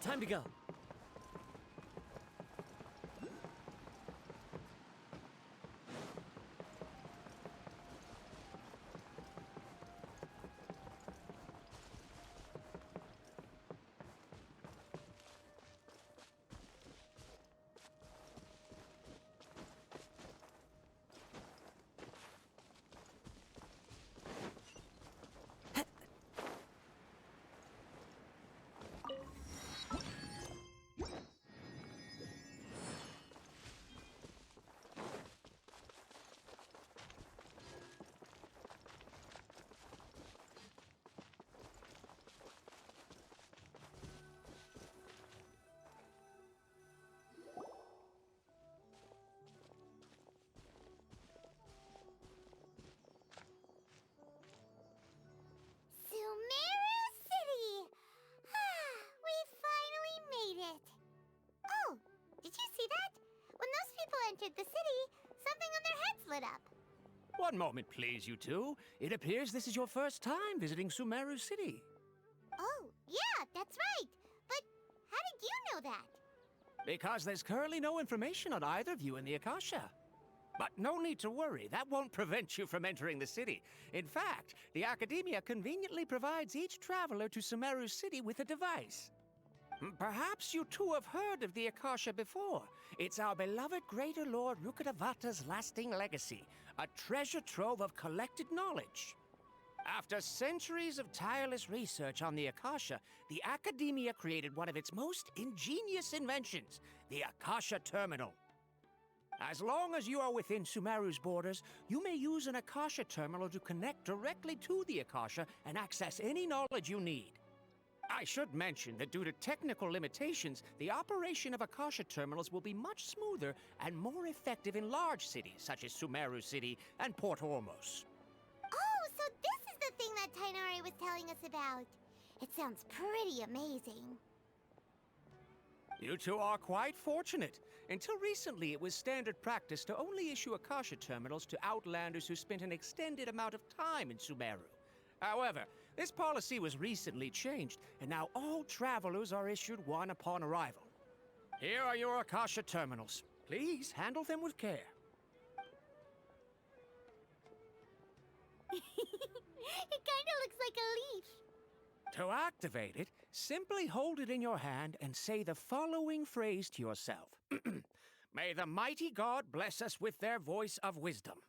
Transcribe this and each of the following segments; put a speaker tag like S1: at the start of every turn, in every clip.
S1: Time to go.
S2: Oh, did you see that? When those people entered the city, something on their heads lit up.
S1: One moment, please, you two. It appears this is your first time visiting Sumeru City.
S2: Oh, yeah, that's right. But how did you know that?
S1: Because there's currently no information on either of you in the Akasha. But no need to worry, that won't prevent you from entering the city. In fact, the Academia conveniently provides each traveler to Sumeru City with a device. Perhaps you two have heard of the Akasha before. It's our beloved Greater Lord Rukkhadevata's lasting legacy, a treasure trove of collected knowledge. After centuries of tireless research on the Akasha, the Academia created one of its most ingenious inventions, the Akasha Terminal. As long as you are within Sumeru's borders, you may use an Akasha terminal to connect directly to the Akasha and access any knowledge you need. I should mention that due to technical limitations, the operation of Akasha terminals will be much smoother and more effective in large cities such as Sumeru City and Port Ormos.
S2: Oh, so this is the thing that Tainari was telling us about. It sounds pretty amazing.
S1: You two are quite fortunate. Until recently, it was standard practice to only issue Akasha terminals to outlanders who spent an extended amount of time in Sumeru. However, this policy was recently changed, and now all travelers are issued one upon arrival. Here are your Akasha terminals. Please handle them with care.
S2: It kinda looks like a leaf.
S1: To activate it, simply hold it in your hand and say the following phrase to yourself. May the mighty God bless us with their voice of wisdom.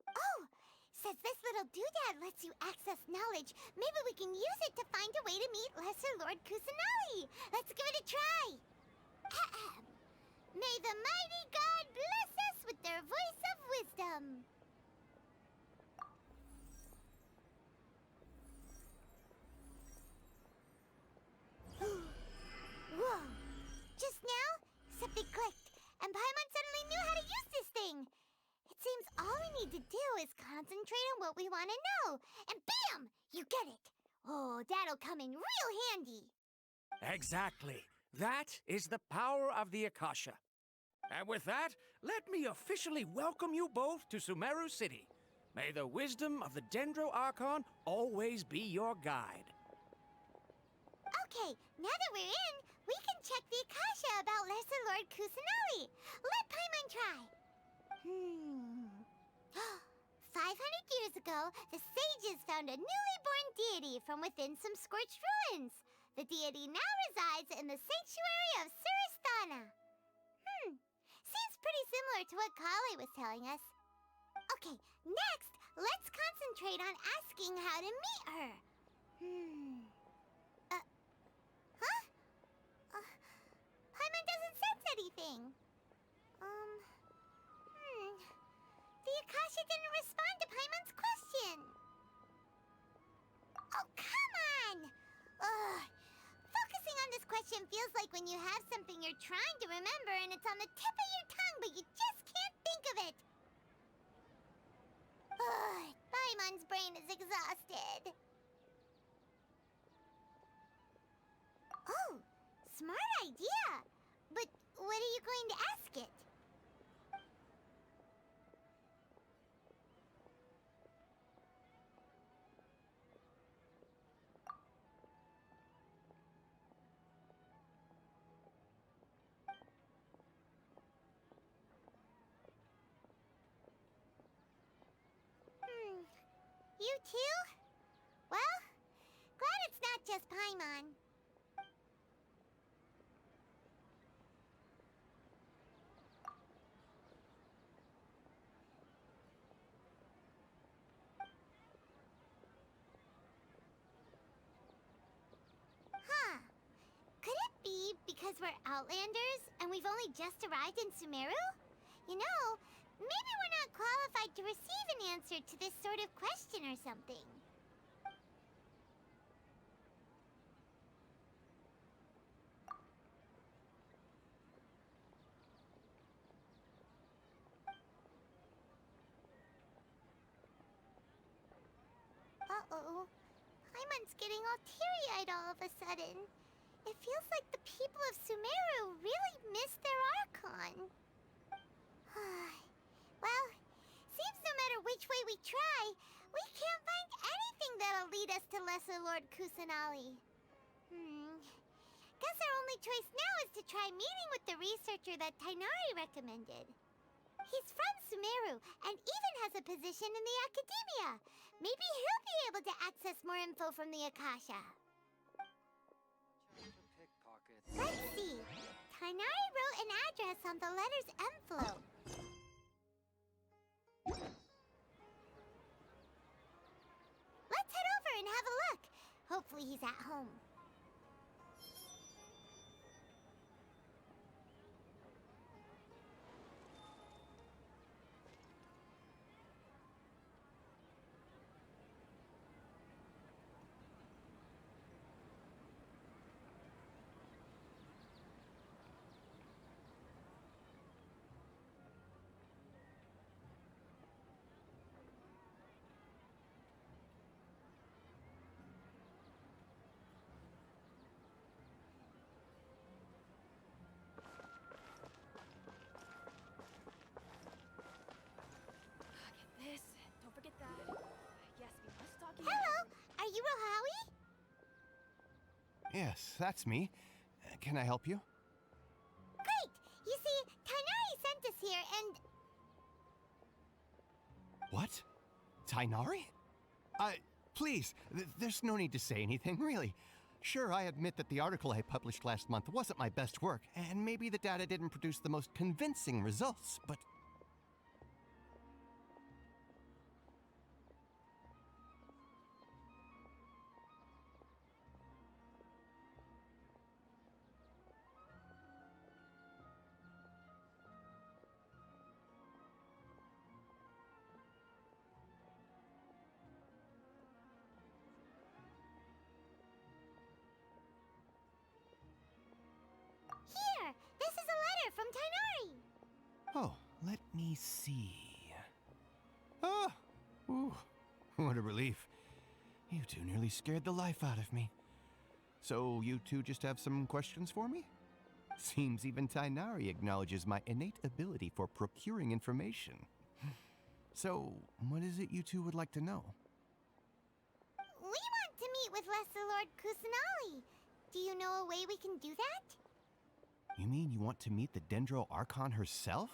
S2: Oh, says this little doodad lets you access knowledge. Maybe we can use it to find a way to meet Lesser Lord Kusanali. Let's give it a try. Ahem. May the mighty God bless us with their voice of wisdom. Whoa! Just now, something clicked, and Paimon suddenly knew how to use this thing. It seems all we need to do is concentrate on what we want to know, and bam! You get it. Oh, that'll come in real handy.
S1: Exactly. That is the power of the Akasha. And with that, let me officially welcome you both to Sumeru City. May the wisdom of the Dendro Archon always be your guide.
S2: Okay, now that we're in, we can check the Akasha about Lesser Lord Kusanali. Let Paimon try. 500 years ago, the sages found a newly born deity from within some scorched ruins. The deity now resides in the sanctuary of Surasthana. Seems pretty similar to what Kali was telling us. Okay, next, let's concentrate on asking how to meet her. Paimon doesn't sense anything. The Akasha didn't respond to Paimon's question. Oh, come on! Ugh. Focusing on this question feels like when you have something you're trying to remember and it's on the tip of your tongue, but you just can't think of it. Ugh. Paimon's brain is exhausted. Oh, smart idea. But what are you going to ask it? You too? Well, glad it's not just Paimon. Huh. Could it be because we're Outlanders and we've only just arrived in Sumeru? You know, maybe we're not qualified to receive an answer to this sort of question or something. Uh-oh. Paimon's getting all teary-eyed all of a sudden. It feels like the people of Sumeru really miss their Archon. Well, seems no matter which way we try, we can't find anything that'll lead us to Lesser Lord Kusanali. Guess our only choice now is to try meeting with the researcher that Tighnari recommended. He's from Sumeru and even has a position in the Academia. Maybe he'll be able to access more info from the Akasha. Let's see. Tighnari wrote an address on the letter's envelope. Let's head over and have a look. Hopefully he's at home.
S3: This. Don't forget that. Yes, we must talk.
S2: Hello, are you Rohawi?
S4: Yes, that's me. Can I help you?
S2: Great! You see, Tighnari sent us here and...
S4: What? Tighnari? Please, there's no need to say anything, really. Sure, I admit that the article I published last month wasn't my best work, and maybe the data didn't produce the most convincing results, but...
S2: Here! This is a letter from Tighnari!
S4: Oh, let me see. Ah! Ooh, what a relief. You two nearly scared the life out of me. So you two just have some questions for me? Seems even Tighnari acknowledges my innate ability for procuring information. So, what is it you two would like to know?
S2: We want to meet with Lesser Lord Kusanali. Do you know a way we can do that?
S4: You mean you want to meet the Dendro Archon herself?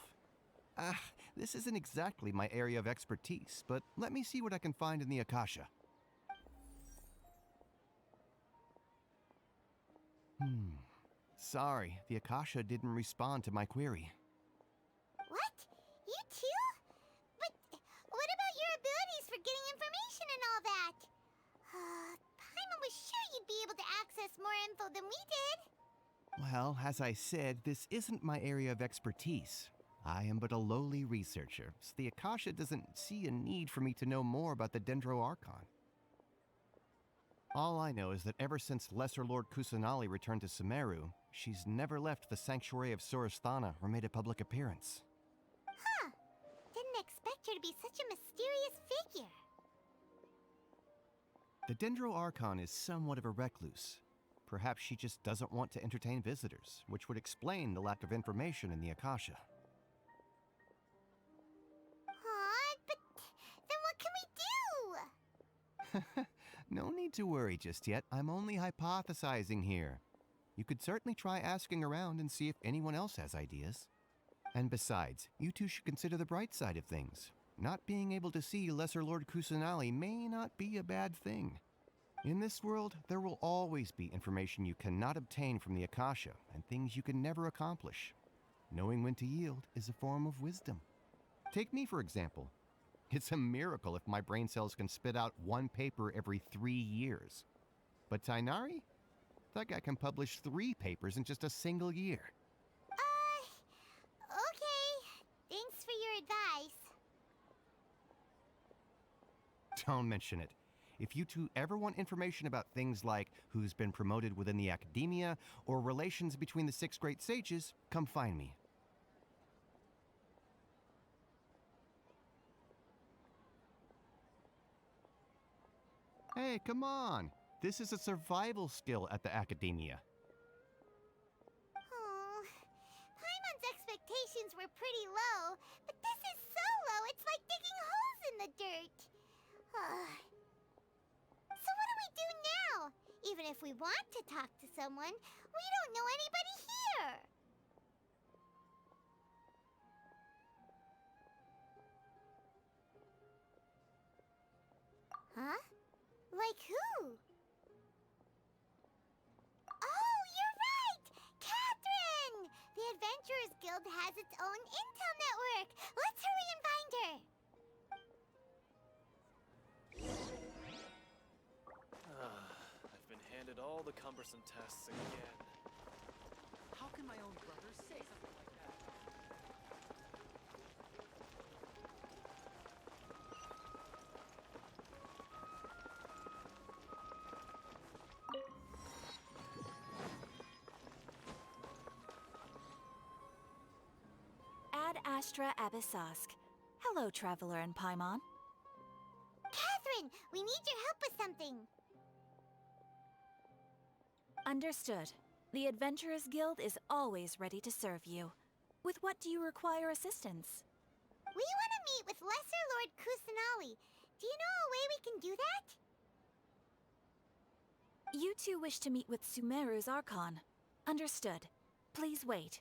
S4: This isn't exactly my area of expertise, but let me see what I can find in the Akasha. Sorry, the Akasha didn't respond to my query.
S2: What? You too? But what about your abilities for getting information and all that? Paimon was sure you'd be able to access more info than we did.
S4: Well, as I said, this isn't my area of expertise. I am but a lowly researcher, so the Akasha doesn't see a need for me to know more about the Dendro Archon. All I know is that ever since Lesser Lord Kusanali returned to Sumeru, she's never left the Sanctuary of Surasthana or made a public appearance.
S2: Huh. Didn't expect her to be such a mysterious figure.
S4: The Dendro Archon is somewhat of a recluse. Perhaps she just doesn't want to entertain visitors, which would explain the lack of information in the Akasha.
S2: Aw, but then what can we do?
S4: No need to worry just yet. I'm only hypothesizing here. You could certainly try asking around and see if anyone else has ideas. And besides, you two should consider the bright side of things. not being able to see Lesser Lord Kusanali may not be a bad thing. In this world, there will always be information you cannot obtain from the Akasha and things you can never accomplish. Knowing when to yield is a form of wisdom. Take me, for example. It's a miracle if my brain cells can spit out one paper every 3 years. But Tainari? That guy can publish 3 papers in just a single year.
S2: Okay. Thanks for your advice.
S4: Don't mention it. If you two ever want information about things like who's been promoted within the academia or relations between the 6 great sages, come find me. Hey, come on. This is a survival skill at the academia.
S2: Oh, Paimon's expectations were pretty low, but this is so low it's like digging holes in the dirt. So what do we do now? Even if we want to talk to someone, we don't know anybody here. Huh? Like who? Oh, you're right! Catherine! The Adventurers Guild has its own intel network. Let's hurry and find her.
S5: I've been handed all the cumbersome tests again.
S6: How can my own brother say something like that?
S3: Ad Astra Abyssosk. Hello, Traveler and Paimon.
S2: Catherine, we need your help with something.
S3: Understood. The Adventurers Guild is always ready to serve you. With what do you require assistance?
S2: We want to meet with Lesser Lord Kusanali. Do you know a way we can do that?
S3: You two wish to meet with Sumeru's Archon. Understood. Please wait.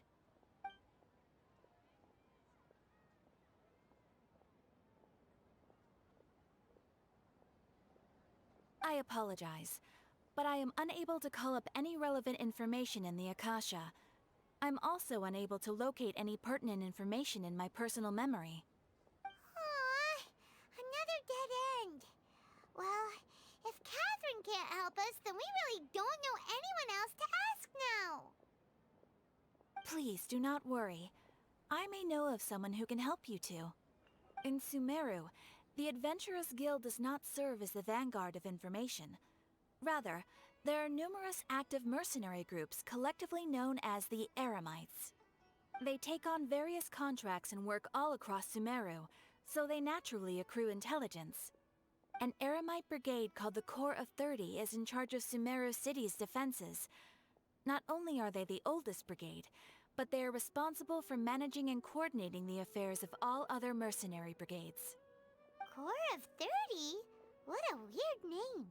S3: I apologize, but I am unable to call up any relevant information in the Akasha. I'm also unable to locate any pertinent information in my personal memory.
S2: Aww, another dead end. Well, if Catherine can't help us, then we really don't know anyone else to ask now.
S3: Please do not worry. I may know of someone who can help you two. In Sumeru, the Adventurers Guild does not serve as the vanguard of information. Rather, there are numerous active mercenary groups collectively known as the Eremites. They take on various contracts and work all across Sumeru, so they naturally accrue intelligence. An Eremite brigade called the Corps of 30 is in charge of Sumeru City's defenses. Not only are they the oldest brigade, but they are responsible for managing and coordinating the affairs of all other mercenary brigades.
S2: Corps of 30? What a weird name.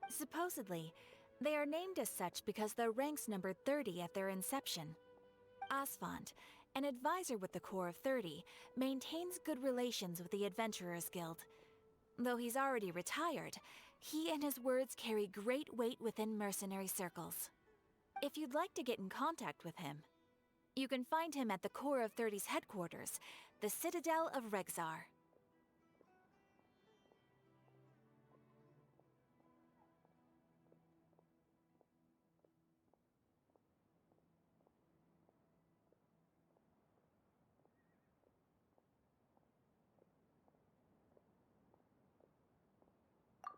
S3: Supposedly, they are named as such because their ranks numbered 30 at their inception. Asphont, an advisor with the Corps of 30, maintains good relations with the Adventurers Guild. Though he's already retired, he and his words carry great weight within mercenary circles. If you'd like to get in contact with him, you can find him at the Corps of 30's headquarters, the Citadel of Rexar.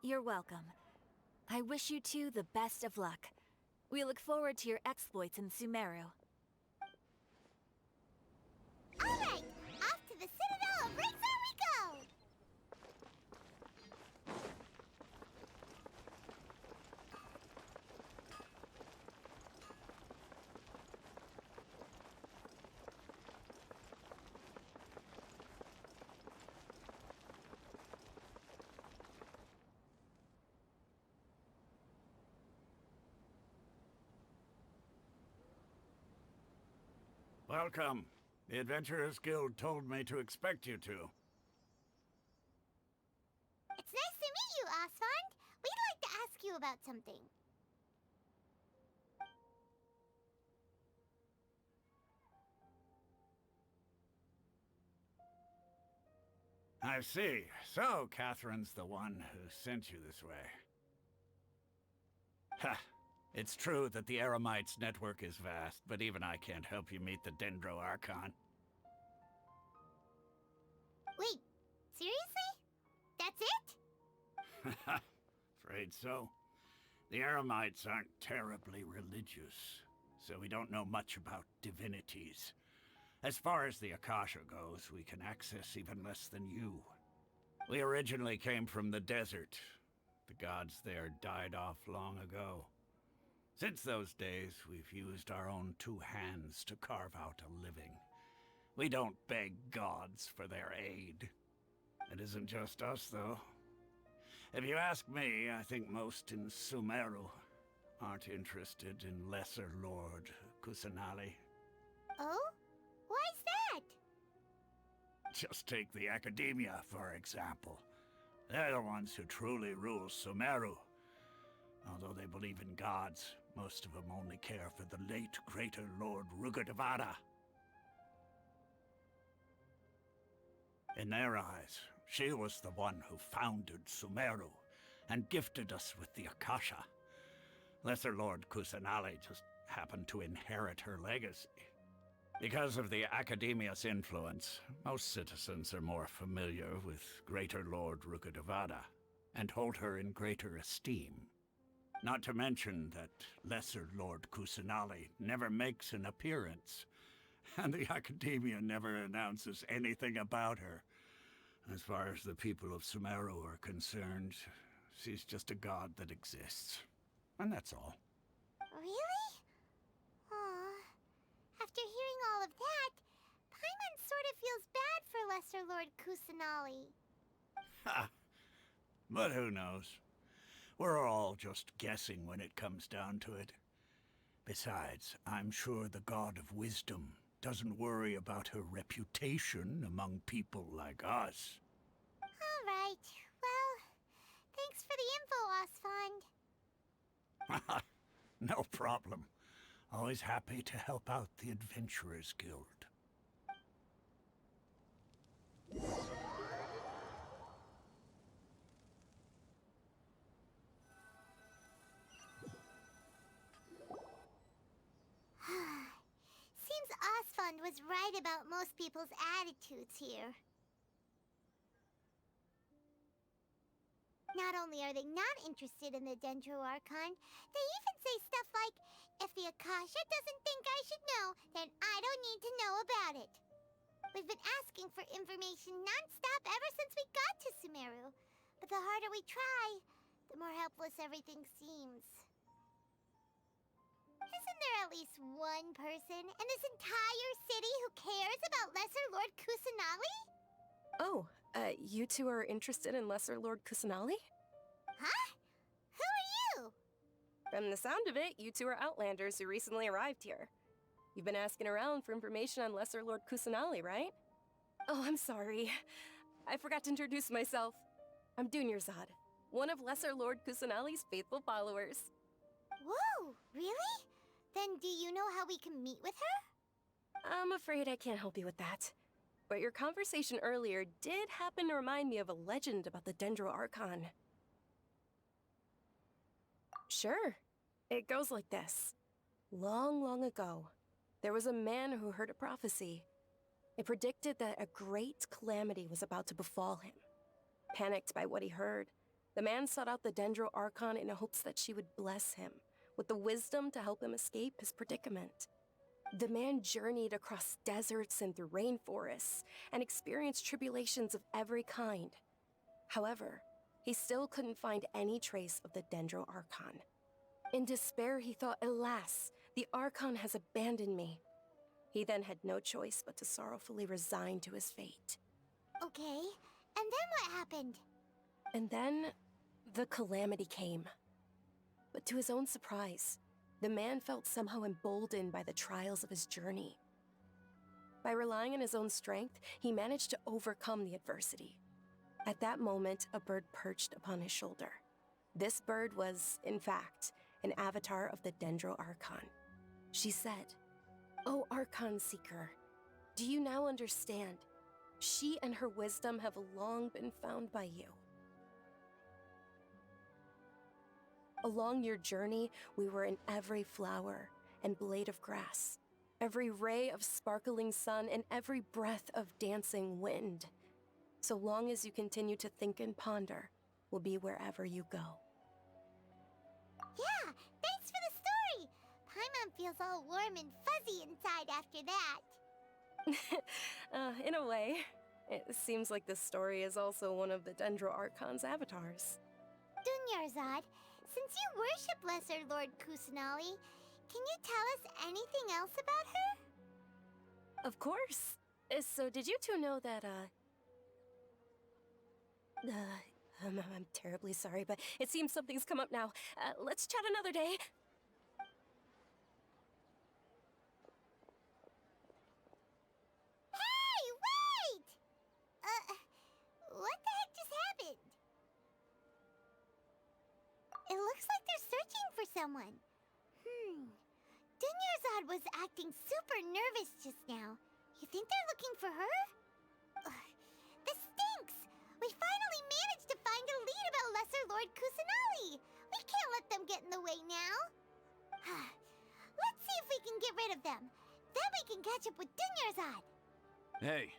S3: You're welcome. I wish you two the best of luck. We look forward to your exploits in Sumeru.
S2: All right, off to the Citadel of Rexar we go!
S1: Welcome.
S7: The Adventurers Guild told me to expect you to.
S2: It's nice to meet you, Osfond. We'd like to ask you about something.
S7: I see. So, Catherine's the one who sent you this way. Ha! It's true that the Eremites' network is vast, but even I can't help you meet the Dendro Archon.
S2: Wait, seriously? That's it?
S7: Afraid so. The Eremites aren't terribly religious, so we don't know much about divinities. As far as the Akasha goes, we can access even less than you. We originally came from the desert. The gods there died off long ago. Since those days, we've used our own two hands to carve out a living. We don't beg gods for their aid. It isn't just us, though. If you ask me, I think most in Sumeru aren't interested in Lesser Lord Kusanali.
S2: Oh? Why's that?
S7: Just take the Academia, for example. They're the ones who truly rule Sumeru. Although they believe in gods, most of them only care for the late Greater Lord Rugurdevada. In their eyes, she was the one who founded Sumeru and gifted us with the Akasha. Lesser Lord Kusanali just happened to inherit her legacy. Because of the Academia's influence, most citizens are more familiar with Greater Lord Rugurdevada and hold her in greater esteem. Not to mention that Lesser Lord Kusanali never makes an appearance, and the Academia never announces anything about her. As far as the people of Sumeru are concerned, she's just a god that exists. And that's all.
S2: Really? Aw. After hearing all of that, Paimon sort of feels bad for Lesser Lord Kusanali.
S7: Ha! But who knows? We're all just guessing when it comes down to it. Besides, I'm sure the God of Wisdom doesn't worry about her reputation among people like us.
S2: All right. Well, thanks for the info, Osfond.
S7: No problem. Always happy to help out the Adventurers Guild.
S2: Seems Osfond was right about most people's attitudes here. Not only are they not interested in the Dendro Archon, they even say stuff like, if the Akasha doesn't think I should know, then I don't need to know about it. We've been asking for information non-stop ever since we got to Sumeru. But the harder we try, the more helpless everything seems. Isn't there at least one person in this entire city who cares about Lesser Lord Kusanali?
S8: Oh, you two are interested in Lesser Lord Kusanali?
S2: Huh? Who are you?
S8: From the sound of it, you two are Outlanders who recently arrived here. You've been asking around for information on Lesser Lord Kusanali, right? Oh, I'm sorry. I forgot to introduce myself. I'm Dunyarzad, one of Lesser Lord Kusanali's faithful followers.
S2: Whoa, really? Then do you know how we can meet with her?
S8: I'm afraid I can't help you with that. But your conversation earlier did happen to remind me of a legend about the Dendro Archon. Sure. It goes like this. Long, long ago, there was a man who heard a prophecy. It predicted that a great calamity was about to befall him. Panicked by what he heard, the man sought out the Dendro Archon in hopes that she would bless him with the wisdom to help him escape his predicament. The man journeyed across deserts and through rainforests and experienced tribulations of every kind. However, he still couldn't find any trace of the Dendro Archon. In despair, he thought, alas, the Archon has abandoned me. He then had no choice but to sorrowfully resign to his fate.
S2: Okay, and then what happened?
S8: And then, the calamity came. But to his own surprise, the man felt somehow emboldened by the trials of his journey. By relying on his own strength, he managed to overcome the adversity. At that moment, a bird perched upon his shoulder. This bird was, in fact, an avatar of the Dendro Archon. She said, "O Archon Seeker, do you now understand? She and her wisdom have long been found by you. Along your journey, we were in every flower and blade of grass, every ray of sparkling sun, and every breath of dancing wind. So long as you continue to think and ponder, we'll be wherever you go."
S2: Yeah, thanks for the story! Paimon feels all warm and fuzzy inside after that.
S8: In a way. It seems like this story is also one of the Dendro Archon's avatars.
S2: Dunyarzad, since you worship Lesser Lord Kusanali, can you tell us anything else about her?
S8: Of course. So did you two know that, I'm terribly sorry, but it seems something's come up now. Let's chat another day.
S2: Hey, wait! What the heck just happened? It looks like they're searching for someone. Dunyarzad was acting super nervous just now. You think they're looking for her? This stinks! We finally managed to find a lead about Lesser Lord Kusanali! We can't let them get in the way now! Let's see if we can get rid of them. Then we can catch up with Dunyarzad!
S9: Hey,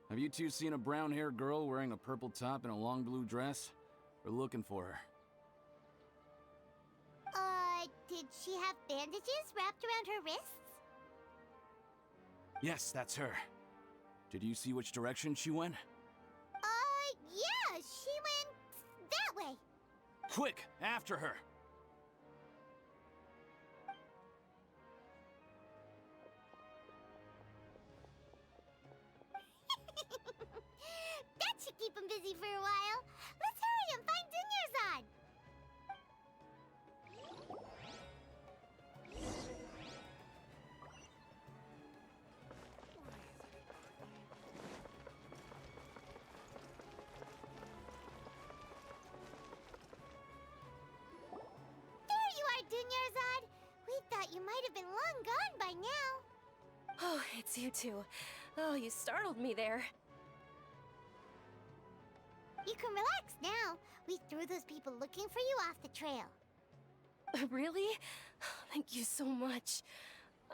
S9: have you two seen a brown-haired girl wearing a purple top and a long blue dress? We're looking for her.
S2: Did she have bandages wrapped around her wrists?
S9: Yes, that's her. Did you see which direction she went?
S2: Yeah, she went that way.
S9: Quick, after her!
S2: That should keep him busy for a while. Let's hurry and find Dunyarzad. There you are, Dunyarzad. We thought you might have been long gone by now.
S8: Oh, it's you two. Oh, you startled me there.
S2: You can relax now. We threw those people looking for you off the trail.
S8: Really? Thank you so much.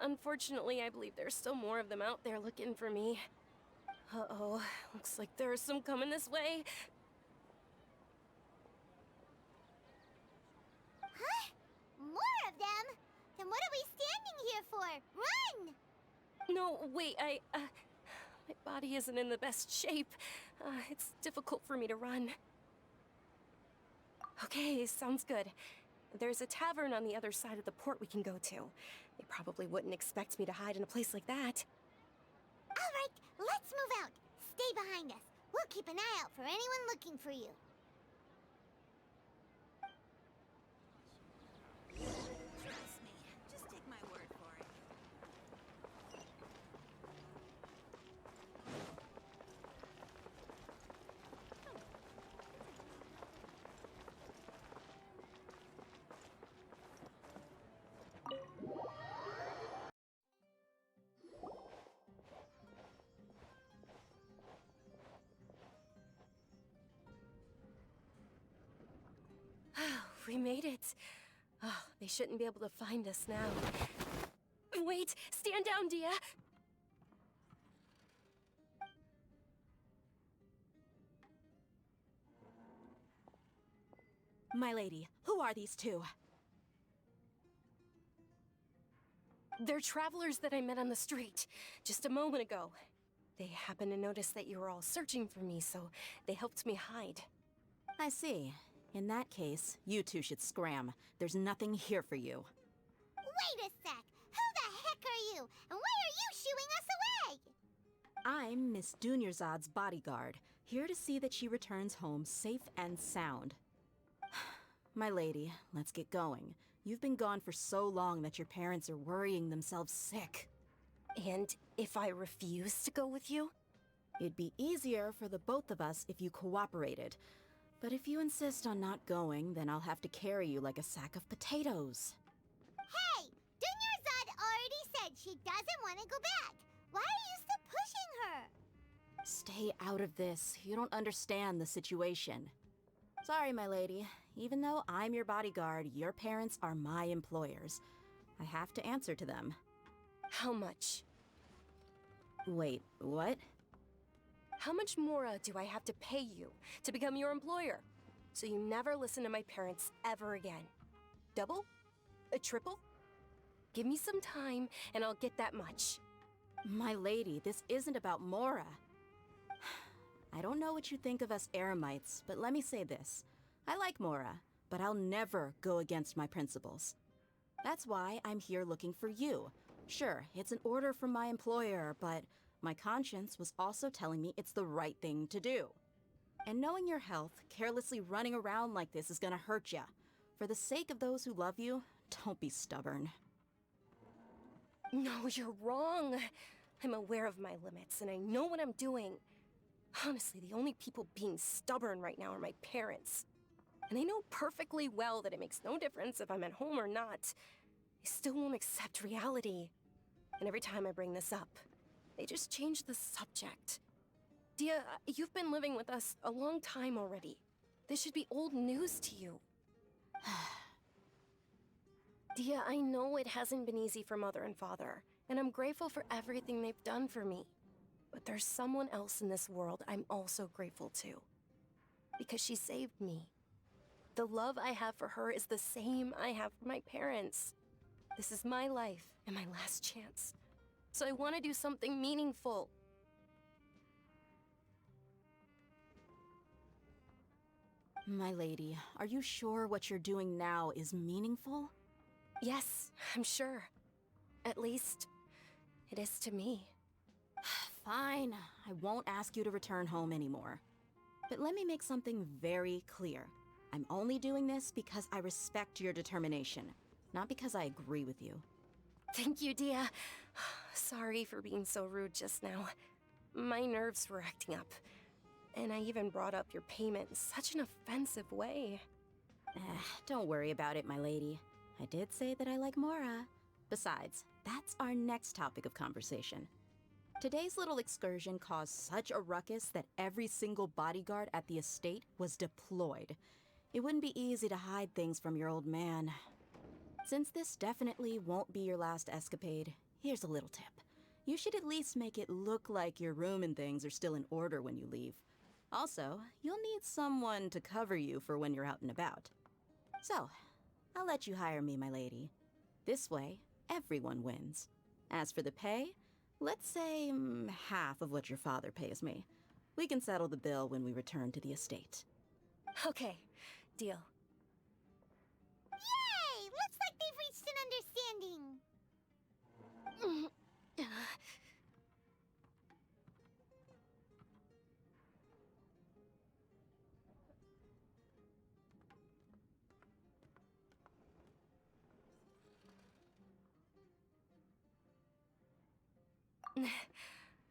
S8: Unfortunately, I believe there's still more of them out there looking for me. Uh-oh, looks like there's some coming this way.
S2: Huh? More of them? Then what are we standing here for? Run!
S8: No, wait, my body isn't in the best shape. It's difficult for me to run. Okay, sounds good. There's a tavern on the other side of the port we can go to. They probably wouldn't expect me to hide in a place like that.
S2: All right, let's move out. Stay behind us. We'll keep an eye out for anyone looking for you.
S3: Trust me. Just take my word for it.
S8: We made it. Oh, they shouldn't be able to find us now. Wait, stand down, Dehya.
S3: My lady, who are these two?
S8: They're travelers that I met on the street just a moment ago. They happened to notice that you were all searching for me, so they helped me hide.
S3: I see. In that case, you two should scram. There's nothing here for you.
S2: Wait a sec. Who the heck are you? And why are you shooing us away?
S3: I'm Miss Dunyarzad's bodyguard, here to see that she returns home safe and sound. My lady, let's get going. You've been gone for so long that your parents are worrying themselves sick.
S8: And if I refuse to go with you?
S10: It'd be easier for the both of us if you cooperated. But if you insist on not going, then I'll have to carry you like a sack of potatoes.
S2: Hey! Dunyarzad already said she doesn't want to go back. Why are you still pushing her?
S10: Stay out of this. You don't understand the situation. Sorry, my lady. Even though I'm your bodyguard, your parents are my employers. I have to answer to them.
S8: How much?
S10: Wait, what?
S8: How much more do I have to pay you to become your employer? So you never listen to my parents ever again. Double? A triple? Give me some time and I'll get that much.
S10: My lady, this isn't about Mora. I don't know what you think of us Eremites, but let me say this. I like Mora, but I'll never go against my principles. That's why I'm here looking for you. Sure, it's an order from my employer, but my conscience was also telling me it's the right thing to do. And knowing your health, carelessly running around like this is gonna hurt ya. For the sake of those who love you, don't be stubborn.
S8: No, you're wrong. I'm aware of my limits and I know what I'm doing. Honestly, the only people being stubborn right now are my parents. And they know perfectly well that it makes no difference if I'm at home or not. They still won't accept reality. And every time I bring this up, they just change the subject. Dehya, you've been living with us a long time already. This should be old news to you. Dehya, I know it hasn't been easy for Mother and Father, and I'm grateful for everything they've done for me. But there's someone else in this world I'm also grateful to. Because she saved me. The love I have for her is the same I have for my parents. This is my life and my last chance. So I want to do something meaningful.
S10: My lady, are you sure what you're doing now is meaningful?
S8: Yes, I'm sure. At least, it is to me.
S10: Fine, I won't ask you to return home anymore. But let me make something very clear. I'm only doing this because I respect your determination, not because I agree with you.
S8: Thank you, Dehya. Sorry for being so rude just now. My nerves were acting up. And I even brought up your payment in such an offensive way.
S10: Don't worry about it, my lady. I did say that I like Mora. Besides, that's our next topic of conversation. Today's little excursion caused such a ruckus that every single bodyguard at the estate was deployed. It wouldn't be easy to hide things from your old man. Since this definitely won't be your last escapade, here's a little tip. You should at least make it look like your room and things are still in order when you leave. Also, you'll need someone to cover you for when you're out and about. So, I'll let you hire me, my lady. This way, everyone wins. As for the pay, let's say half of what your father pays me. We can settle the bill when we return to the estate.
S8: Okay, deal.
S2: Yay! Looks like they've reached an understanding.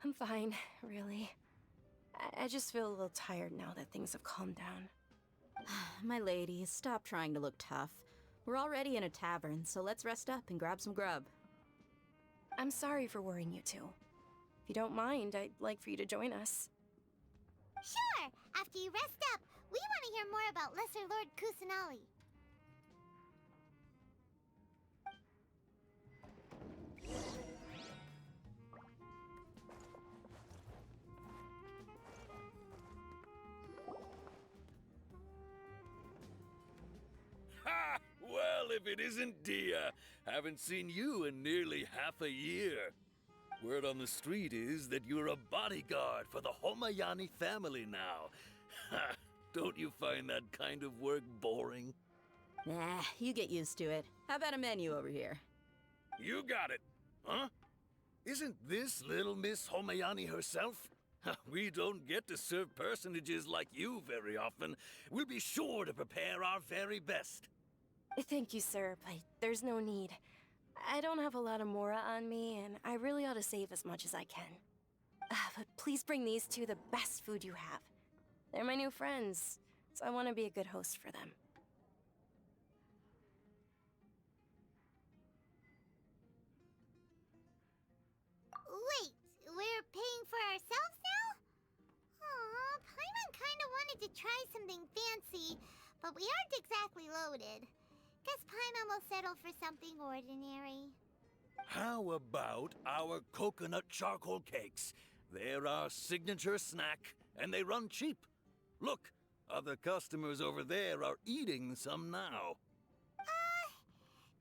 S8: I'm fine, really. I just feel a little tired now that things have calmed down.
S10: My lady, stop trying to look tough. We're already in a tavern, so let's rest up and grab some grub.
S8: I'm sorry for worrying you two. If you don't mind, I'd like for you to join us.
S2: Sure! After you rest up, we want to hear more about Lesser Lord Kusanali.
S11: Ha! Well, if it isn't Dehya, haven't seen you in nearly half a year. Word on the street is that you're a bodyguard for the Homayani family now. Ha! Don't you find that kind of work boring?
S10: Nah, you get used to it. How about a menu over here?
S11: You got it. Huh? Isn't this little Miss Homayani herself? We don't get to serve personages like you very often. We'll be sure to prepare our very best.
S8: Thank you, sir, but there's no need. I don't have a lot of Mora on me, and I really ought to save as much as I can. But please bring these two the best food you have. They're my new friends, so I want to be a good host for them.
S2: Wait, we're paying for ourselves now? Aw, Paimon kinda wanted to try something fancy, but we aren't exactly loaded. Guess Paimon will settle for something ordinary.
S11: How about our coconut charcoal cakes? They're our signature snack, and they run cheap. Look, other customers over there are eating some now.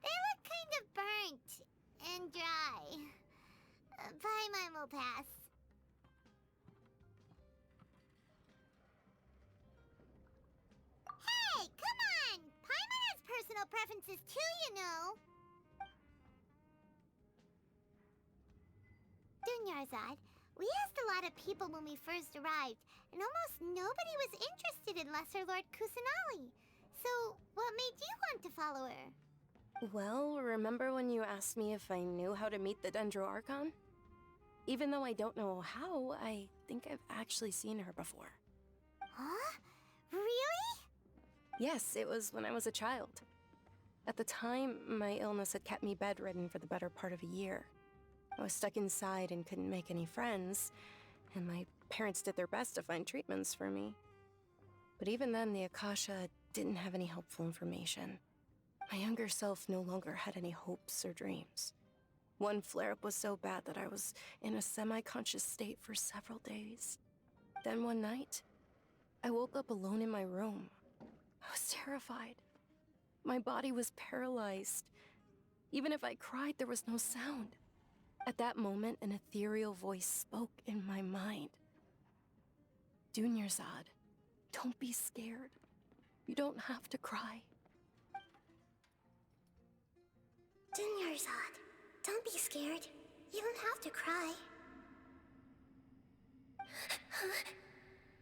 S2: They look kind of burnt and dry. Paimon will pass. Hey, come on! Paimon has personal preferences too, you know. Dunyarzad, we asked a lot of people when we first arrived, and almost nobody was interested in Lesser Lord Kusanali. So, what made you want to follow her?
S8: Well, remember when you asked me if I knew how to meet the Dendro Archon? Even though I don't know how, I think I've actually seen her before.
S2: Huh? Really?
S8: Yes, it was when I was a child. At the time, my illness had kept me bedridden for the better part of a year. I was stuck inside and couldn't make any friends, and my parents did their best to find treatments for me. But even then, the Akasha didn't have any helpful information. My younger self no longer had any hopes or dreams. One flare-up was so bad that I was in a semi-conscious state for several days. Then one night, I woke up alone in my room. I was terrified. My body was paralyzed. Even if I cried, there was no sound. At that moment, an ethereal voice spoke in my mind. Dunyarzad, don't be scared. You don't have to cry.
S2: Dunyarzad, don't be scared. You don't have to cry.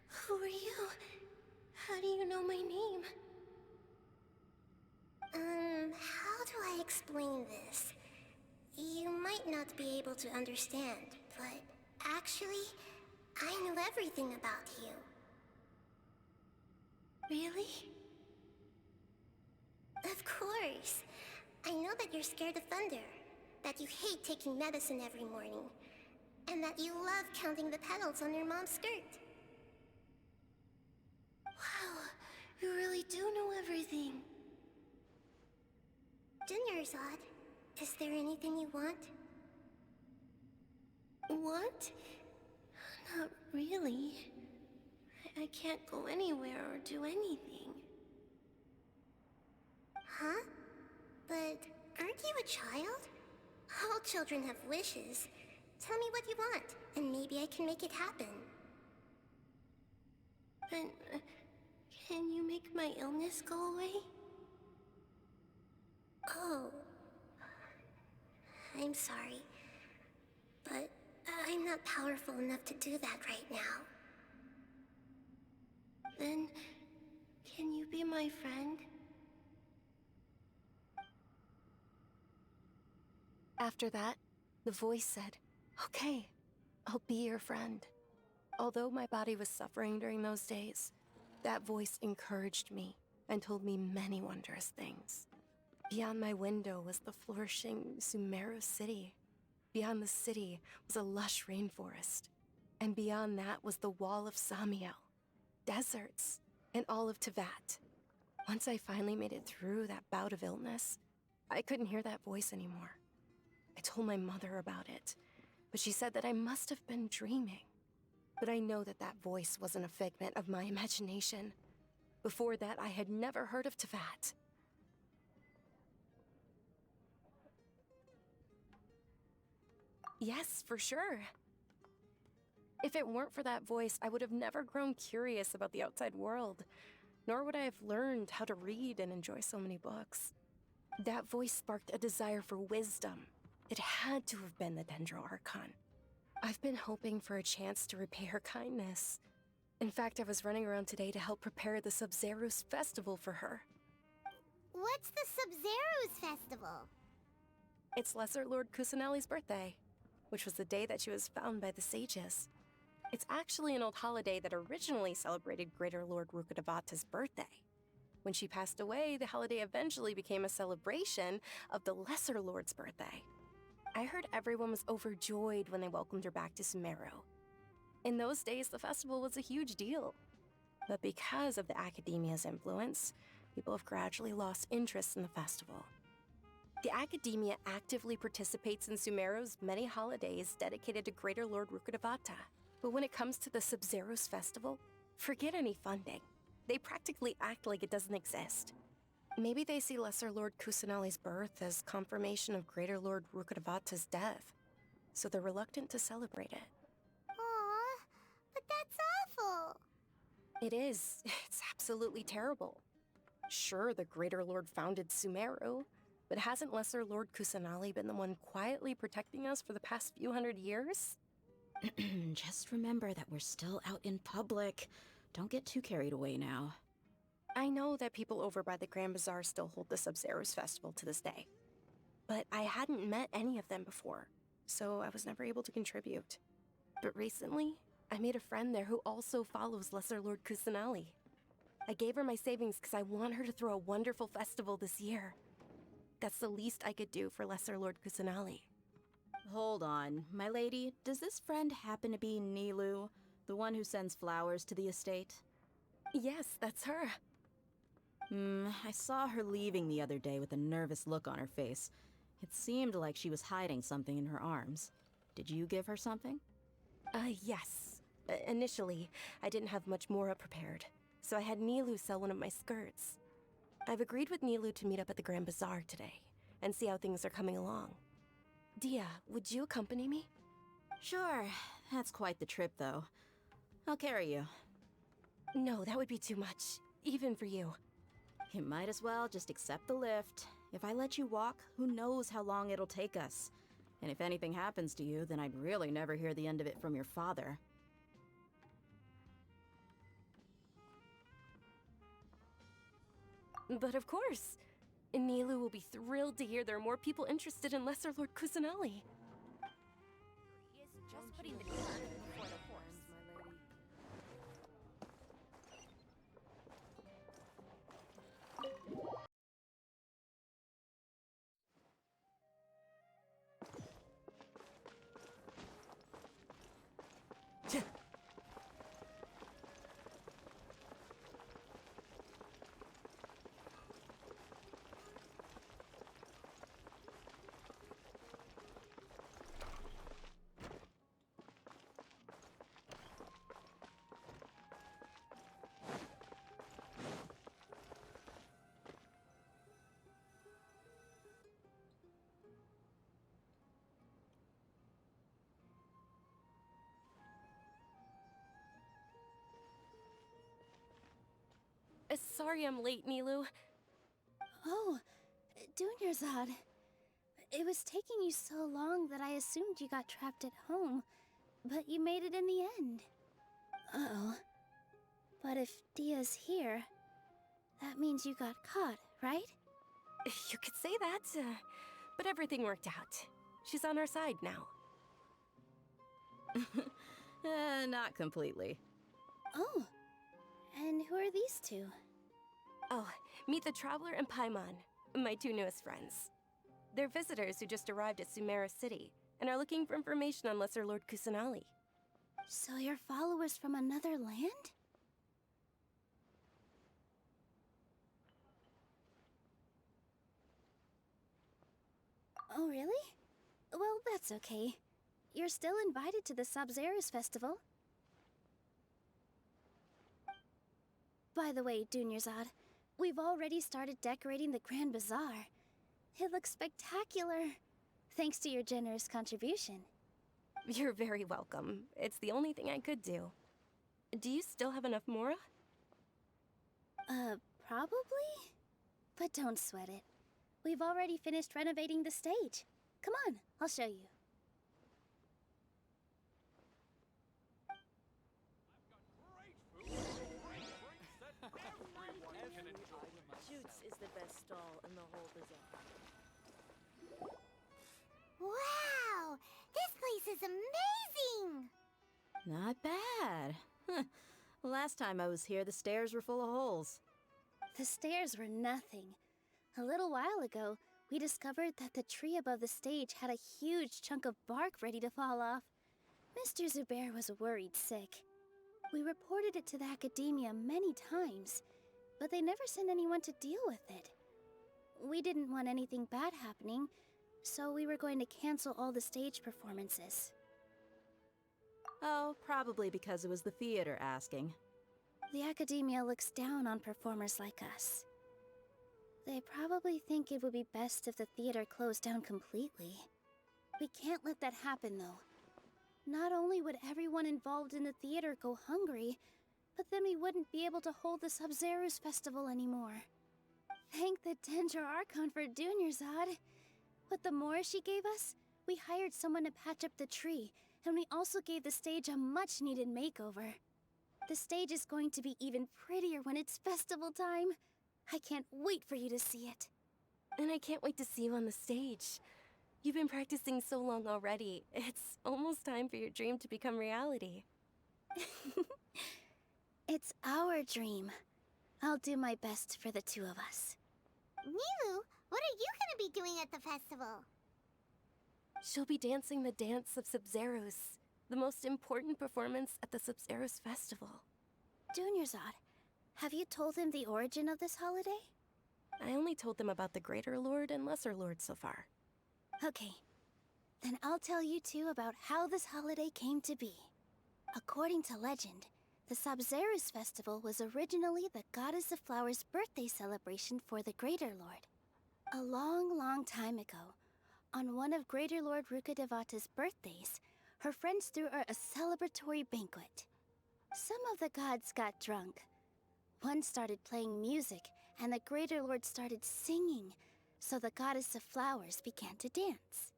S8: Who are you? How do you know my name?
S2: How do I explain this? You might not be able to understand, but actually, I know everything about you.
S8: Really?
S2: Of course. I know that you're scared of thunder, that you hate taking medicine every morning, and that you love counting the petals on your mom's skirt.
S8: Wow, you really do know everything.
S2: Dunyarzad, is there anything you want?
S8: What? Not really. I can't go anywhere or do anything.
S2: Huh? But aren't you a child? All children have wishes. Tell me what you want, and maybe I can make it happen.
S8: But can you make my illness go away?
S2: Oh. I'm sorry. But I'm not powerful enough to do that right now.
S8: Then, can you be my friend? After that, the voice said, "Okay, I'll be your friend." Although my body was suffering during those days, that voice encouraged me and told me many wondrous things. Beyond my window was the flourishing Sumeru city. Beyond the city was a lush rainforest. And beyond that was the wall of Samiel, deserts, and all of Tevat. Once I finally made it through that bout of illness, I couldn't hear that voice anymore. I told my mother about it, but she said that I must have been dreaming. But I know that that voice wasn't a figment of my imagination. Before that, I had never heard of Tevat. Yes, for sure. If it weren't for that voice, I would have never grown curious about the outside world, nor would I have learned how to read and enjoy so many books. That voice sparked a desire for wisdom. It had to have been the Dendro Archon. I've been hoping for a chance to repay her kindness. In fact, I was running around today to help prepare the Sub-Zerus festival for her.
S2: What's the Sub-Zerus festival?
S8: It's Lesser Lord Kusanali's birthday, which was the day that she was found by the sages. It's actually an old holiday that originally celebrated Greater Lord Rukkhadevata's birthday. When she passed away, the holiday eventually became a celebration of the Lesser Lord's birthday. I heard everyone was overjoyed when they welcomed her back to Sumeru. In those days, the festival was a huge deal. But because of the Academia's influence, people have gradually lost interest in the festival. The Academia actively participates in Sumeru's many holidays dedicated to Greater Lord Rukkhadevata. But when it comes to the Sub-Zero's festival, forget any funding. They practically act like it doesn't exist. Maybe they see Lesser Lord Kusanali's birth as confirmation of Greater Lord Rukkhadevata's death, so they're reluctant to celebrate it.
S2: Aw, but that's awful.
S8: It is. It's absolutely terrible. Sure, the Greater Lord founded Sumeru, but hasn't Lesser Lord Kusanali been the one quietly protecting us for the past few hundred years?
S10: Just remember that we're still out in public. Don't get too carried away now.
S8: I know that people over by the Grand Bazaar still hold the Sub-Zero's festival to this day. But I hadn't met any of them before, so I was never able to contribute. But recently, I made a friend there who also follows Lesser Lord Kusanali. I gave her my savings because I want her to throw a wonderful festival this year. That's the least I could do for Lesser Lord Kusanali.
S10: Hold on, my lady. Does this friend happen to be Nilou, the one who sends flowers to the estate?
S8: Yes, that's her.
S10: I saw her leaving the other day with a nervous look on her face. It seemed like she was hiding something in her arms. Did you give her something?
S8: Yes. Initially, I didn't have much Mora prepared, so I had Nilou sell one of my skirts. I've agreed with Nilou to meet up at the Grand Bazaar today, and see how things are coming along. Dehya, would you accompany me?
S10: Sure. That's quite the trip, though. I'll carry you.
S8: No, that would be too much, even for you.
S10: You might as well just accept the lift. If I let you walk, who knows how long it'll take us. And if anything happens to you, then I'd really never hear the end of it from your father.
S8: But of course. Nilou will be thrilled to hear there are more people interested in Lesser Lord Kusanali.
S3: He is just putting the cart before the horse.
S8: Sorry I'm late, Nilou.
S12: Oh, Dunyarzad. It was taking you so long that I assumed you got trapped at home, but you made it in the end. Uh-oh. But if Dehya's here, that means you got caught, right?
S8: You could say that, but everything worked out. She's on our side now.
S10: Not completely.
S12: Oh, and who are these two?
S8: Oh, meet the Traveler and Paimon, my two newest friends. They're visitors who just arrived at Sumeru City and are looking for information on Lesser Lord Kusanali.
S12: So you're followers from another land? Oh, really? Well, that's okay. You're still invited to the Sub-Zero's festival. By the way, Dunyarzad, we've already started decorating the Grand Bazaar. It looks spectacular, thanks to your generous contribution.
S8: You're very welcome. It's the only thing I could do. Do you still have enough Mora?
S12: Probably? But don't sweat it. We've already finished renovating the stage. Come on, I'll show you.
S13: Jutes is the best stall in the whole bazaar.
S2: Wow! This place is amazing!
S10: Not bad. Huh. Last time I was here, the stairs were full of holes.
S12: The stairs were nothing. A little while ago, we discovered that the tree above the stage had a huge chunk of bark ready to fall off. Mr. Zubair was worried sick. We reported it to the academia many times, but they never sent anyone to deal with it. We didn't want anything bad happening, so we were going to cancel all the stage performances.
S10: Oh, probably because it was the theater asking.
S12: The academia looks down on performers like us. They probably think it would be best if the theater closed down completely. We can't let that happen, though. Not only would everyone involved in the theater go hungry, but then we wouldn't be able to hold the Sub-Zero's festival anymore. Thank the Dendro Archon for Dunyarzad. With the Mora she gave us, we hired someone to patch up the tree, and we also gave the stage a much-needed makeover. The stage is going to be even prettier when it's festival time. I can't wait for you to see it.
S8: And I can't wait to see you on the stage. You've been practicing so long already. It's almost time for your dream to become reality.
S12: It's our dream. I'll do my best for the two of us.
S2: Nilou, what are you gonna be doing at the festival?
S8: She'll be dancing the dance of Sub-Zeros, the most important performance at the Sub-Zeros festival.
S12: Dunyarzad, have you told him the origin of this holiday?
S8: I only told them about the Greater Lord and Lesser Lord so far.
S12: Okay, then I'll tell you two about how this holiday came to be. According to legend, the Sub-Zeros festival was originally the Goddess of Flowers' birthday celebration for the Greater Lord. A long, long time ago, on one of Greater Lord Rukkhadevata's birthdays, her friends threw her a celebratory banquet. Some of the gods got drunk. One started playing music, and the Greater Lord started singing, so the Goddess of Flowers began to dance.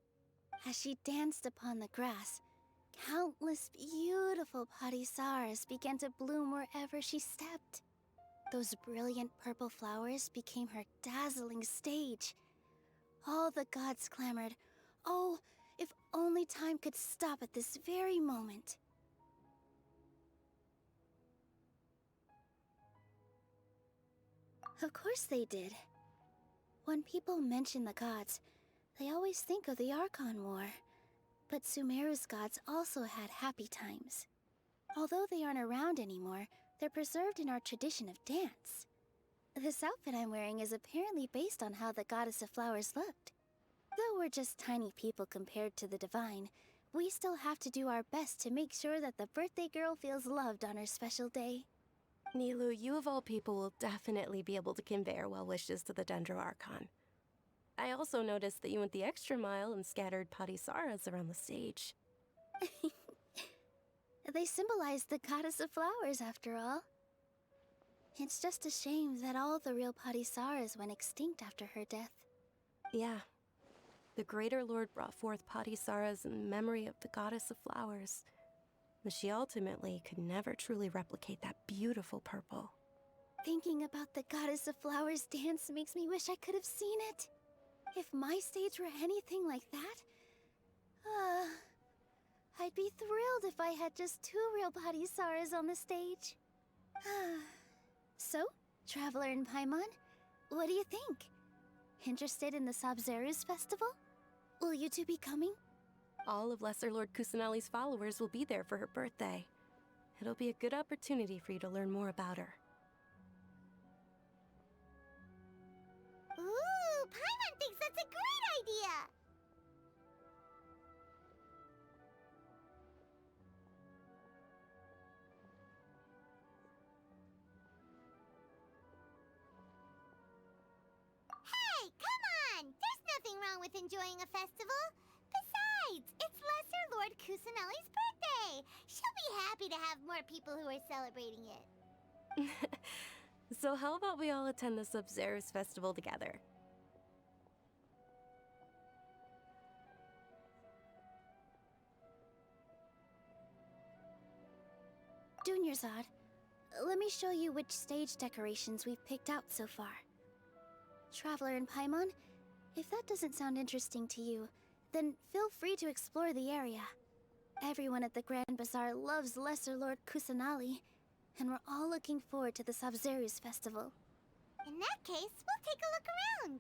S12: As she danced upon the grass, countless beautiful parisaras began to bloom wherever she stepped. Those brilliant purple flowers became her dazzling stage. All the gods clamored, "Oh, if only time could stop at this very moment." Of course they did. When people mention the gods, they always think of the Archon War. But Sumeru's gods also had happy times. Although they aren't around anymore, they're preserved in our tradition of dance. This outfit I'm wearing is apparently based on how the Goddess of Flowers looked. Though we're just tiny people compared to the Divine, we still have to do our best to make sure that the birthday girl feels loved on her special day.
S8: Nilou, you of all people will definitely be able to convey our well wishes to the Dendro Archon. I also noticed that you went the extra mile and scattered parisaras around the stage.
S12: They symbolize the Goddess of Flowers, after all. It's just a shame that all the real parisaras went extinct after her death.
S8: Yeah. The Greater Lord brought forth parisaras in memory of the Goddess of Flowers, but she ultimately could never truly replicate that beautiful purple.
S12: Thinking about the Goddess of Flowers dance makes me wish I could have seen it. If my stage were anything like that, I'd be thrilled if I had just 2 real parisaras on the stage. So, Traveler and Paimon, what do you think? Interested in the Sub-Zeros festival? Will you two be coming?
S8: All of Lesser Lord Kusanali's followers will be there for her birthday. It'll be a good opportunity for you to learn more about her.
S2: Ooh, Paimon thinks that's a great idea! Hey, come on! There's nothing wrong with enjoying a festival. Besides, it's Lesser Lord Kusanali's birthday. She'll be happy to have more people who are celebrating it.
S8: So how about we all attend the Sub-Zeros festival together?
S12: Dunyarzad, let me show you which stage decorations we've picked out so far. Traveler and Paimon, if that doesn't sound interesting to you, Then feel free to explore the area. Everyone at the Grand Bazaar loves Lesser Lord Kusanali, and we're all looking forward to the Sabzeruz festival.
S2: In that case, we'll take a look around.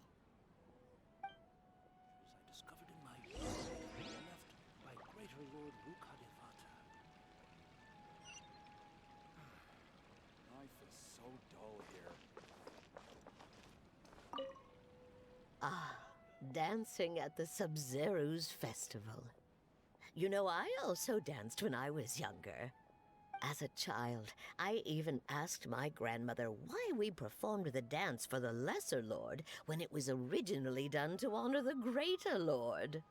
S1: I discovered in my youth, left by Greater Lord Rukadevata.
S9: Life is so dull here.
S13: Ah, dancing at the Sabzeruz festival. You know, I also danced when I was younger. As a child, I even asked my grandmother why we performed the dance for the Lesser Lord when it was originally done to honor the Greater Lord.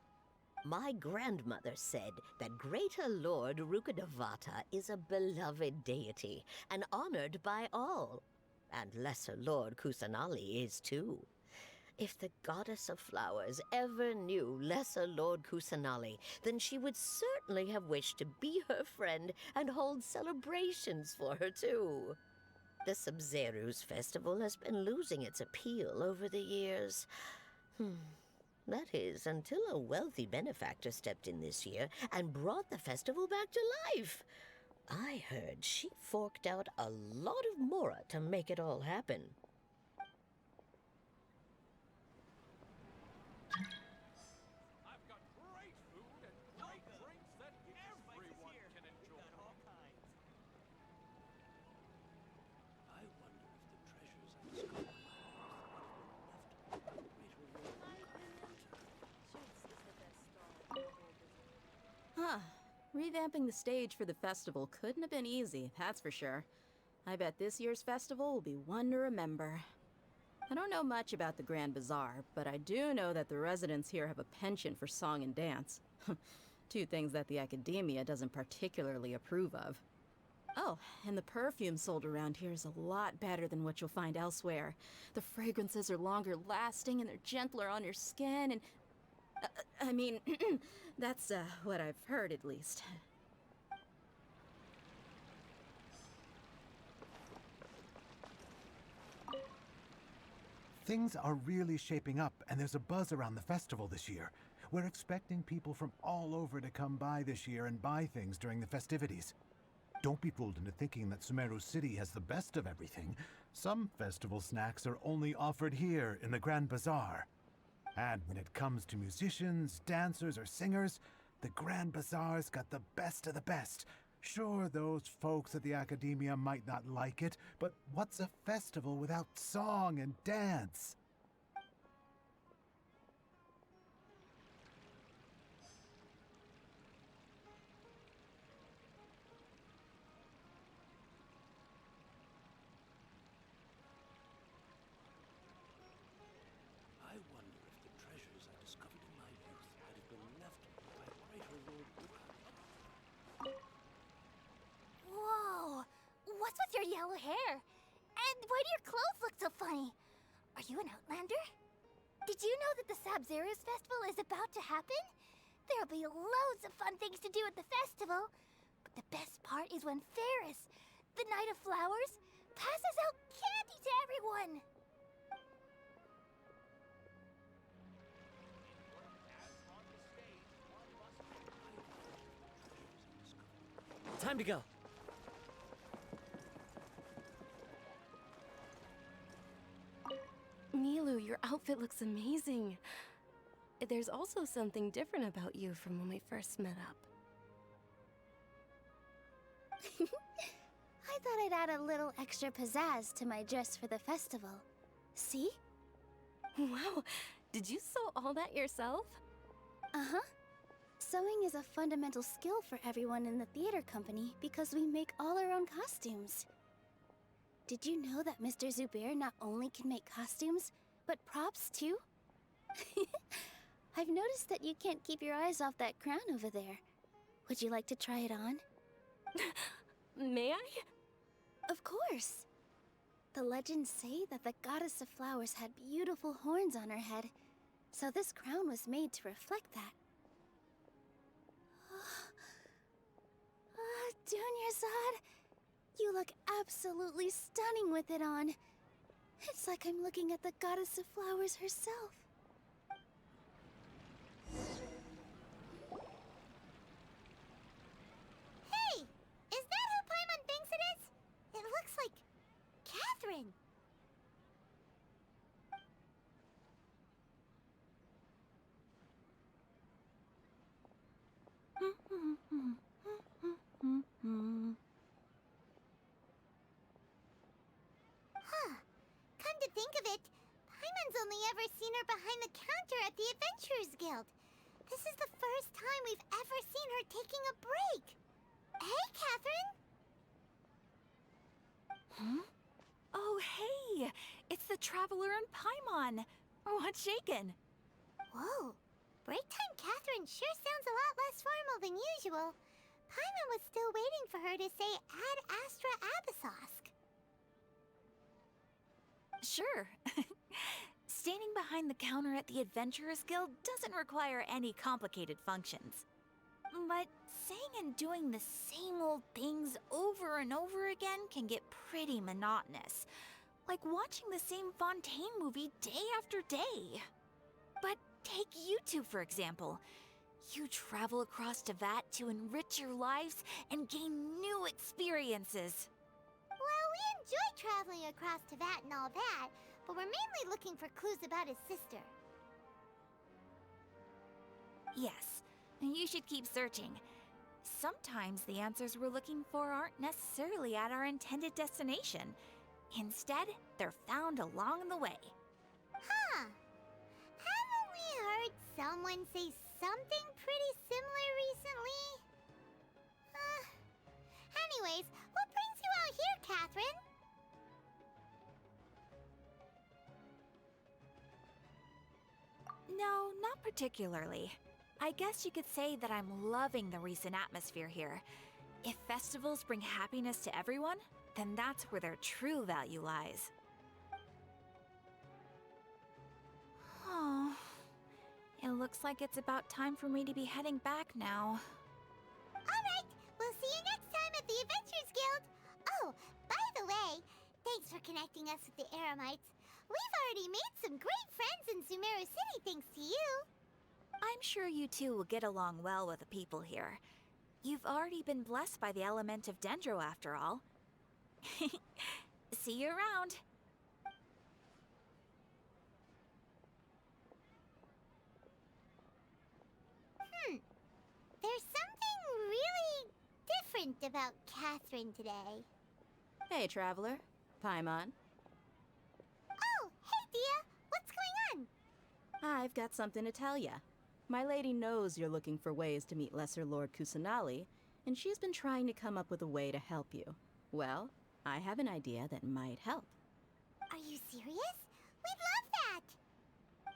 S13: My grandmother said that Greater Lord Rukadevata is a beloved deity and honored by all. And Lesser Lord Kusanali is too. If the goddess of flowers ever knew Lesser Lord Kusanali, then she would certainly have wished to be her friend and hold celebrations for her too. The Sabzeruz festival has been losing its appeal over the years. That is, until a wealthy benefactor stepped in this year and brought the festival back to life. I heard she forked out a lot of mora to make it all happen.
S5: I've got great food and great drinks that everyone can enjoy.
S1: I wonder if the treasures I discovered might have been left by Greater Lord Rukadevata.
S10: Huh. Revamping the stage for the festival couldn't have been easy, that's for sure. I bet this year's festival will be one to remember. I don't know much about the Grand Bazaar, but I do know that the residents here have a penchant for song and dance. Two things that the Academia doesn't particularly approve of. Oh, and the perfume sold around here is a lot better than what you'll find elsewhere. The fragrances are longer lasting and they're gentler on your skin and... I mean, that's what I've heard at least.
S14: Things are really shaping up, and there's a buzz around the festival this year. We're expecting people from all over to come by this year and buy things during the festivities. Don't be fooled into thinking that Sumeru City has the best of everything. Some festival snacks are only offered here in the Grand Bazaar. And when it comes to musicians, dancers, or singers, the Grand Bazaar's got the best of the best. Sure, those folks at the Academia might not like it, but what's a festival without song and dance?
S1: I wonder if the treasures I discovered in my youth might have been left by Greater Lord Rukadevata.
S2: Whoa! What's with your yellow hair? And why do your clothes look so funny? Are you an outlander? Did you know that the Sabzeruz festival is about to happen? There'll be loads of fun things to do at the festival. But the best part is when Ferris, the Knight of Flowers, passes out candy to everyone!
S6: Time to go.
S8: Nilou, your outfit looks amazing. There's also something different about you from when we first met up.
S12: I thought I'd add a little extra pizzazz to my dress for the festival. See?
S8: Wow, did you sew all that yourself?
S12: Uh-huh. Sewing is a fundamental skill for everyone in the theater company because we make all our own costumes. Did you know that Mr. Zubair not only can make costumes, but props too? I've noticed that you can't keep your eyes off that crown over there. Would you like to try it on?
S8: May I?
S12: Of course. The legends say that the Goddess of Flowers had beautiful horns on her head, so this crown was made to reflect that. Dunyazad, you look absolutely stunning with it on. It's like I'm looking at the Goddess of Flowers herself.
S2: Catherine. Huh. Come to think of it, Paimon's only ever seen her behind the counter at the Adventurers Guild. This is the first time we've ever seen her taking a break. Hey, Catherine!
S3: Huh? Oh, hey! It's the Traveler and Paimon! What's shaken?
S2: Whoa. Break time Catherine sure sounds a lot less formal than usual. Paimon was still waiting for her to say Ad Astra Abyssosk.
S3: Sure. Standing behind the counter at the Adventurers Guild doesn't require any complicated functions. But saying and doing the same old things over and over again can get pretty monotonous. Like watching the same Fontaine movie day after day. But take you two, for example. You travel across Tevat to enrich your lives and gain new experiences.
S2: Well, we enjoy traveling across Tevat and all that, but we're mainly looking for clues about his sister.
S3: Yes, you should keep searching. Sometimes the answers we're looking for aren't necessarily at our intended destination. Instead, they're found along the way.
S2: Huh. Haven't we heard someone say something pretty similar recently? Anyways, what brings you out here, Catherine?
S3: No, not particularly. I guess you could say that I'm loving the recent atmosphere here. If festivals bring happiness to everyone, then that's where their true value lies. Oh, it looks like it's about time for me to be heading back now.
S2: Alright, we'll see you next time at the Adventurers Guild. Oh, by the way, thanks for connecting us with the Eremites. We've already made some great friends in Sumeru City thanks to you.
S3: I'm sure you two will get along well with the people here. You've already been blessed by the element of Dendro after all. See you around.
S2: There's something really different about Catherine today.
S10: Hey, Traveler. Paimon.
S2: Oh, hey, Dehya. What's going on?
S10: I've got something to tell ya. My lady knows you're looking for ways to meet Lesser Lord Kusanali, and she's been trying to come up with a way to help you. Well, I have an idea that might help.
S2: Are you serious? We'd love that!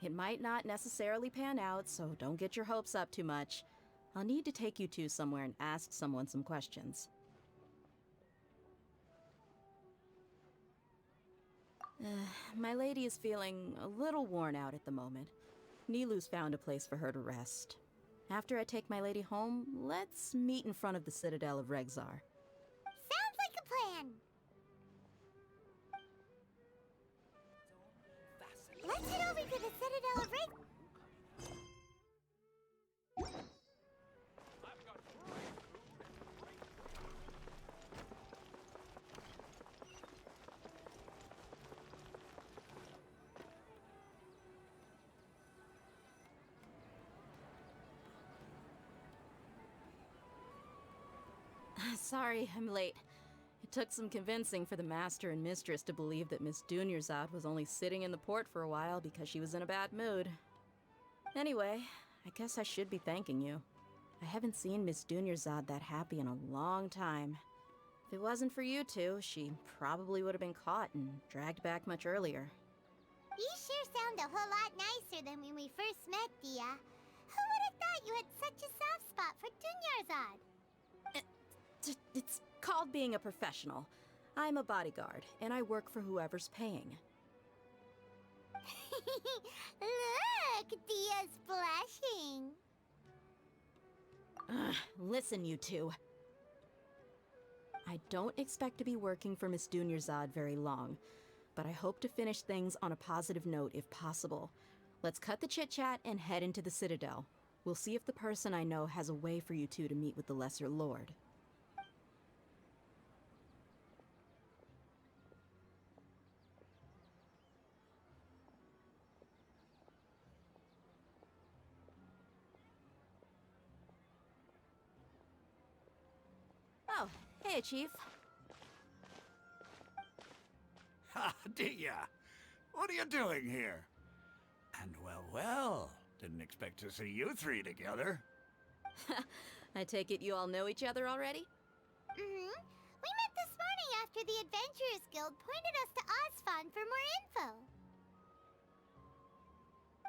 S10: It might not necessarily pan out, so don't get your hopes up too much. I'll need to take you two somewhere and ask someone some questions. My lady is feeling a little worn out at the moment. Nilou's found a place for her to rest. After I take my lady home, let's meet in front of the Citadel of Regzar.
S2: Sounds like a plan! Let's head over to the Citadel of Regzar.
S10: Sorry, I'm late. It took some convincing for the Master and Mistress to believe that Miss Dunyarzad was only sitting in the port for a while because she was in a bad mood. Anyway, I guess I should be thanking you. I haven't seen Miss Dunyarzad that happy in a long time. If it wasn't for you two, she probably would have been caught and dragged back much earlier.
S2: You sure sound a whole lot nicer than when we first met, Dehya. Who would have thought you had such a soft spot for Dunyarzad?
S10: It's called being a professional. I'm a bodyguard, and I work for whoever's paying.
S2: Look, Dehya's blushing.
S10: Listen, you two. I don't expect to be working for Miss Dunyarzad very long, but I hope to finish things on a positive note if possible. Let's cut the chit-chat and head into the Citadel. We'll see if the person I know has a way for you two to meet with the Lesser Lord. Hey, Chief.
S7: Ha, Dehya! What are you doing here? And well, didn't expect to see you three together.
S10: I take it you all know each other already?
S2: Mm-hmm. We met this morning after the Adventurers Guild pointed us to Osfon for more info.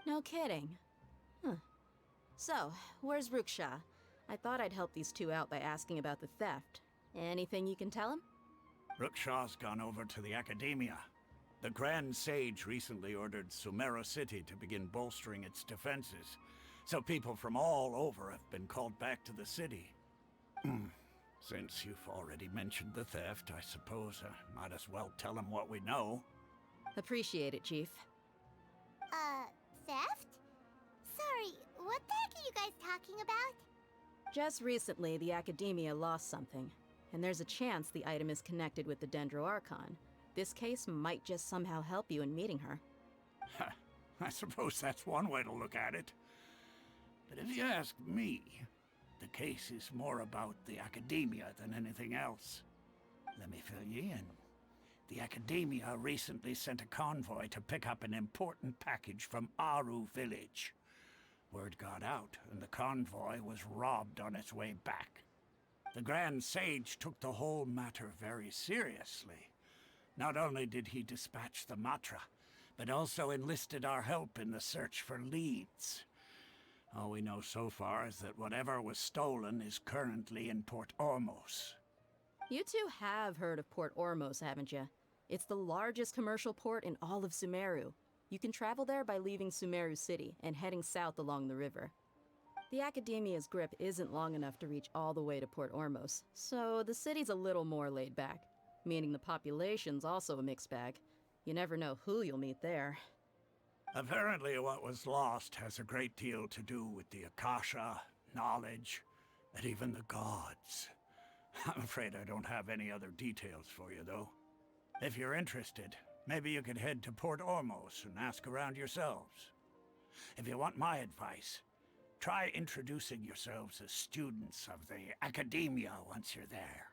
S10: No kidding. Huh. So, where's Ruksha? I thought I'd help these two out by asking about the theft. Anything you can tell him?
S7: Ruksha's gone over to the Academia. The Grand Sage recently ordered Sumeru City to begin bolstering its defenses, so people from all over have been called back to the city. Since you've already mentioned the theft, I suppose I might as well tell him what we know.
S10: Appreciate it, Chief.
S2: Theft? Sorry, what the heck are you guys talking about?
S10: Just recently, the Academia lost something, and there's a chance the item is connected with the Dendro Archon. This case might just somehow help you in meeting her.
S7: I suppose that's one way to look at it. But if you ask me, the case is more about the Academia than anything else. Let me fill you in. The Academia recently sent a convoy to pick up an important package from Aru village. Word got out, and the convoy was robbed on its way back. The Grand Sage took the whole matter very seriously. Not only did he dispatch the Matra, but also enlisted our help in the search for leads. All we know so far is that whatever was stolen is currently in Port Ormos.
S10: You two have heard of Port Ormos, haven't you? It's the largest commercial port in all of Sumeru. You can travel there by leaving Sumeru City and heading south along the river. The Academia's grip isn't long enough to reach all the way to Port Ormos, so the city's a little more laid back, meaning the population's also a mixed bag. You never know who you'll meet there.
S7: Apparently what was lost has a great deal to do with the Akasha, knowledge, and even the gods. I'm afraid I don't have any other details for you, though. If you're interested, maybe you could head to Port Ormos and ask around yourselves. If you want my advice, try introducing yourselves as students of the Academia once you're there.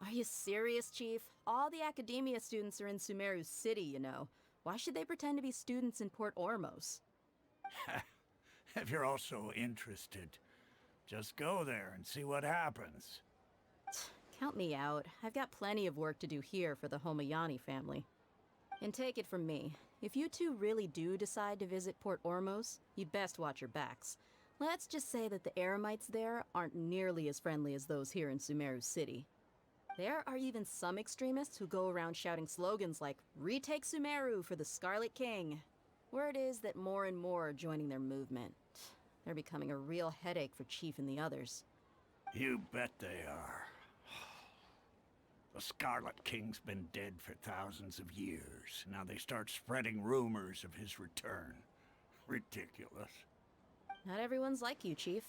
S10: Are you serious, Chief? All the Academia students are in Sumeru City, you know. Why should they pretend to be students in Port Ormos?
S7: If you're also interested, just go there and see what happens.
S10: Count me out. I've got plenty of work to do here for the Homayani family. And take it from me, if you two really do decide to visit Port Ormos, you'd best watch your backs. Let's just say that the Eremites there aren't nearly as friendly as those here in Sumeru City. There are even some extremists who go around shouting slogans like, "Retake Sumeru for the Scarlet King." Word is that more and more are joining their movement. They're becoming a real headache for Chief and the others.
S7: You bet they are. The Scarlet King's been dead for thousands of years. Now they start spreading rumors of his return. Ridiculous.
S10: Not everyone's like you, Chief.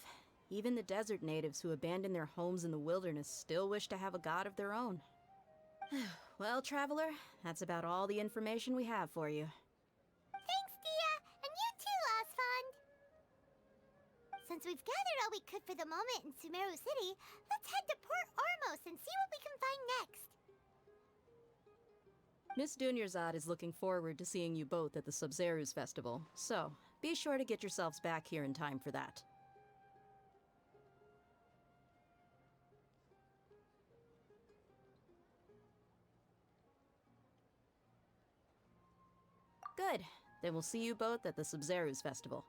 S10: Even the desert natives who abandoned their homes in the wilderness still wish to have a god of their own. Well, Traveler, that's about all the information we have for you.
S2: Thanks, Dehya, and you too, Osfond. Since we've gathered all we could for the moment in Sumeru City, let's head to Port Ormos and see what we can find next.
S10: Miss Dunyarzad is looking forward to seeing you both at the Sub-Zeru's festival, so be sure to get yourselves back here in time for that. Good. Then we'll see you both at the Sub-Zeru's festival.